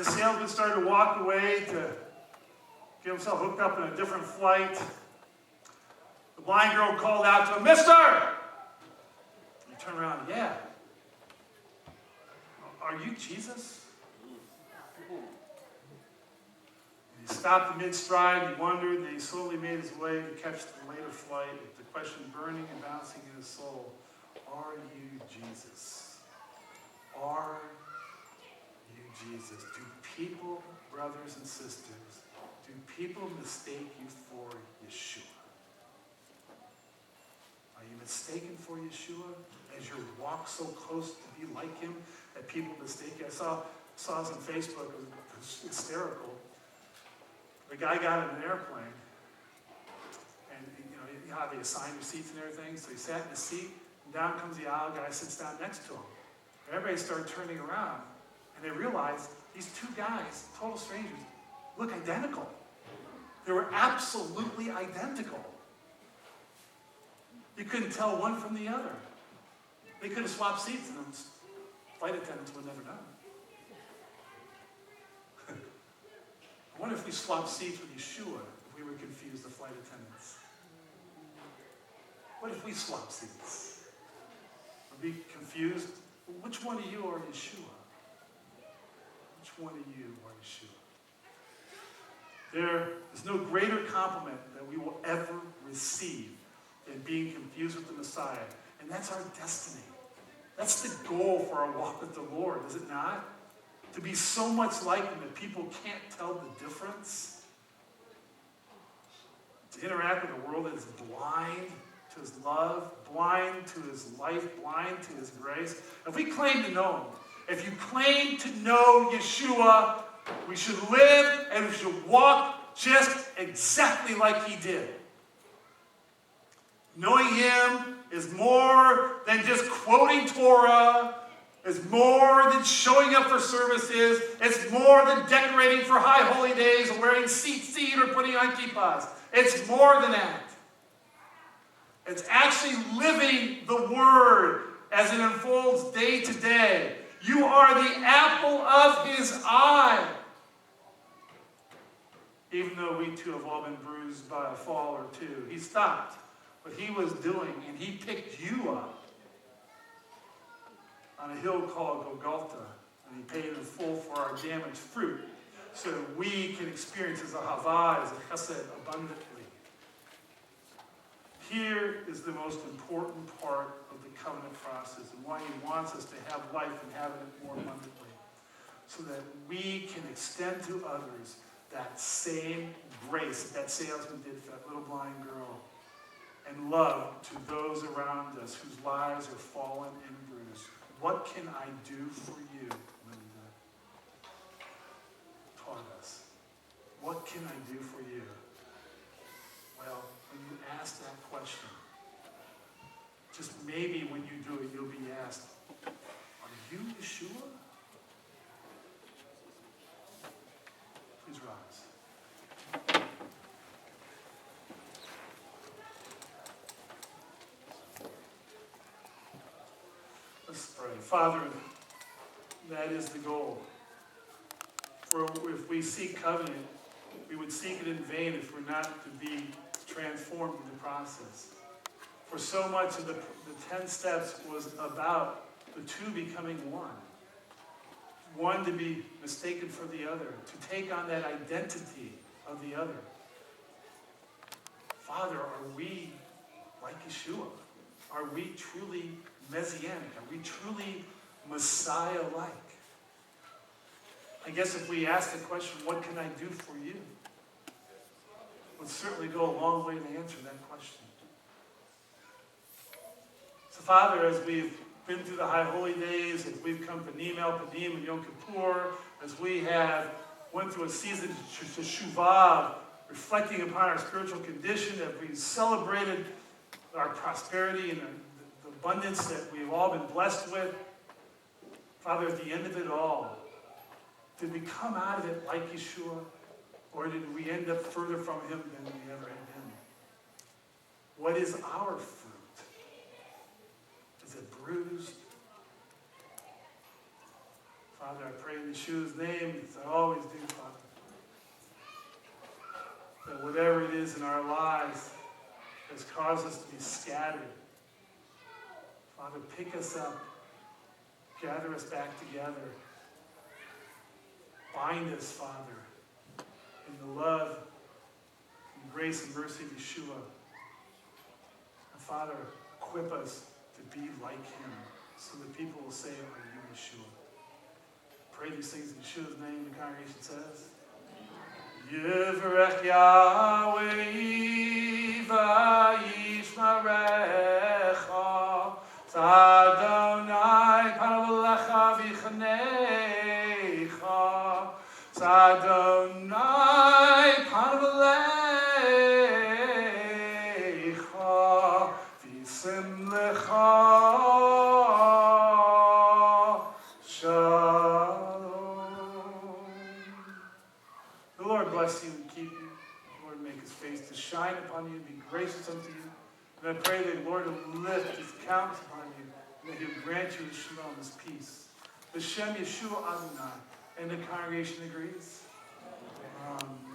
the salesman started to walk away to get himself hooked up in a different flight, the blind girl called out to him, "Mister!" He turned around, "Yeah. Are you Jesus?" He stopped mid-stride, he wondered, and he slowly made his way to catch the later flight with the question burning and bouncing in his soul. Are you Jesus? Are you Jesus? Do people, brothers and sisters, do people mistake you for Yeshua? Are you mistaken for Yeshua? As your walk so close to be like him that people mistake you? I saw this on Facebook, it was hysterical. The guy got in an airplane, and you know how they assign your seats and everything. So he sat in the seat, and down comes the aisle guy, sits down next to him. And everybody started turning around, and they realized these two guys, total strangers, look identical. They were absolutely identical. You couldn't tell one from the other. They could have swapped seats, and the flight attendants would never know. I wonder if we swapped seats with Yeshua, if we were confused, the flight attendants. What if we swapped seats? Would we be confused? Which one of you are Yeshua? Which one of you are Yeshua? There is no greater compliment that we will ever receive than being confused with the Messiah. And that's our destiny. That's the goal for our walk with the Lord, is it not? To be so much like him that people can't tell the difference. To interact with a world that is blind to his love, blind to his life, blind to his grace. If we claim to know him, if you claim to know Yeshua, we should live and we should walk just exactly like he did. Knowing him is more than just quoting Torah. It's more than showing up for services. It's more than decorating for high holy days or wearing tzitzit or putting on kippahs. It's more than that. It's actually living the word as it unfolds day to day. You are the apple of his eye. Even though we too have all been bruised by a fall or two. He stopped what he was doing and he picked you up on a hill called Golgotha, and he paid in full for our damaged fruit so that we can experience his ahavah, his chesed abundantly. Here is the most important part of the covenant process and why he wants us to have life and have it more abundantly, so that we can extend to others that same grace that salesman did for that little blind girl, and love to those around us whose lives are fallen and bruised. What can I do for you, Linda? Taught us. What can I do for you? Well, when you ask that question, just maybe when you do it, you'll be asked, are you Yeshua? Please rise. Let's pray. Father, that is the goal. For if we seek covenant, we would seek it in vain if we're not to be transformed in the process. For so much of the 10 steps was about the two becoming one. One to be mistaken for the other, to take on that identity of the other. Father, are we like Yeshua? Are we truly Messianic? Are we truly Messiah-like? I guess if we ask the question, what can I do for you? Would certainly go a long way to answer that question. So Father, as we've been through the High Holy Days, as we've come to Nimel, Panim, and Yom Kippur, as we have went through a season of Teshuvah, reflecting upon our spiritual condition, as we celebrated our prosperity and the abundance that we've all been blessed with, Father, at the end of it all, did we come out of it like Yeshua, or did we end up further from him than we ever had been? What is our fruit? Is it bruised? Father, I pray in Yeshua's name, as I always do, Father, that whatever it is in our lives has caused us to be scattered, Father, pick us up, gather us back together, bind us, Father, in the love and grace and mercy of Yeshua. And Father, equip us to be like him, so that people will say, "Are you Yeshua?" Pray these things in Yeshua's name. The congregation says, Yivrech Yahweh v'yishmarecha Tzadonai panav alecha v'chanecha Tzadonai panav alecha v'sim lecha bless you and keep you. The Lord make his face to shine upon you and be gracious unto you. And I pray that the Lord will lift his countenance upon you and that he will grant you his shalom, his peace. B'Shem Yeshua Adonai. And the congregation agrees. Amen.